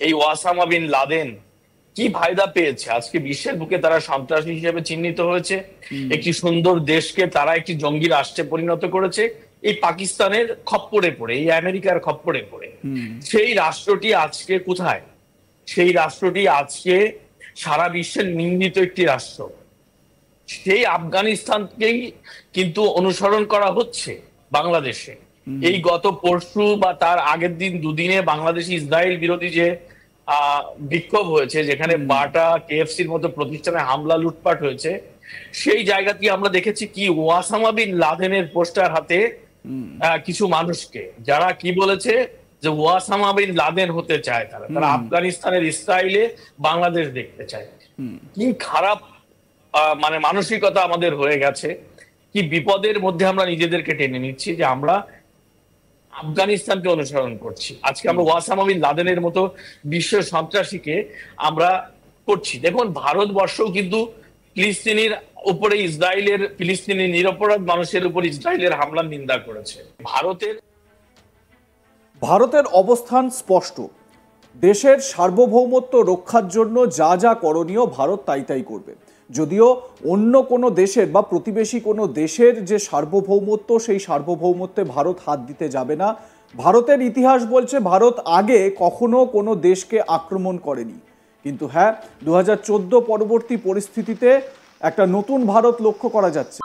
এই ওয়াসামা bin Laden কি ফায়দা পেয়েছে? আজকে বিশ্বের বুকে তারা সন্ত্রাসী হিসেবে চিহ্নিত হয়েছে। একটি সুন্দর দেশকে তারা একটি জঙ্গি রাষ্ট্রে পরিণত করেছে এই পাকিস্তানের খপ্পরে পড়ে, এই আমেরিকার খপ্পরে পড়ে। সেই রাষ্ট্রটি আজকে কোথায়? সেই রাষ্ট্রটি আজকে সারা বিশ্বের নিন্দিত একটি রাষ্ট্র। সেই আফগানিস্তানকেই কিন্তু অনুসরণ করা হচ্ছে বাংলাদেশে। এই গত পরশু বা তার আগের দিন দুদিনে বাংলাদেশে ইসরায়েল বিরোধী যে বিক্ষোভ হয়েছে, যেখানে বাটা কেএফসির মতো প্রতিষ্ঠানে হামলা লুটপাট হয়েছে, সেই জায়গাতে আমরা দেখেছি কি ওয়াসামা বিন লাদেনের পোস্টার হাতে কিছু মানুষকে, যারা কি বলেছে যে ওয়াসামা বিন লাদেন হতে চায়, তারা আফগানিস্তানের ইসরায়েলে বাংলাদেশ দেখতে চায়। কি খারাপ মানে মানসিকতা আমাদের হয়ে গেছে! কি বিপদের মধ্যে আমরা নিজেদেরকে টেনে নিচ্ছি যে আমরা আফগানিস্তানকে অনুসরণ করছি। আজকে আমরা ওয়াসামা বিন লাদেনের মতো বিশ্ব সন্ত্রাসীকে আমরা করছি। দেখুন, ভারতবর্ষও কিন্তু ফিলিস্তিনির উপরে ইসরায়েলের, ফিলিস্তিনি নিরপরাধ মানুষের উপর ইসরায়েলের হামলার নিন্দা করেছে। ভারতের অবস্থান স্পষ্ট। দেশের সার্বভৌমত্ব রক্ষার জন্য যা যা করণীয় ভারত তাই তাই করবে। যদিও অন্য কোনো দেশের বা প্রতিবেশী কোনো দেশের যে সার্বভৌমত্ব, সেই সার্বভৌমত্বে ভারত হাত দিতে যাবে না। ভারতের ইতিহাস বলছে ভারত আগে কখনো কোনো দেশকে আক্রমণ করেনি। কিন্তু হ্যাঁ, 2014 পরবর্তী পরিস্থিতিতে একটা নতুন ভারত লক্ষ্য করা যাচ্ছে।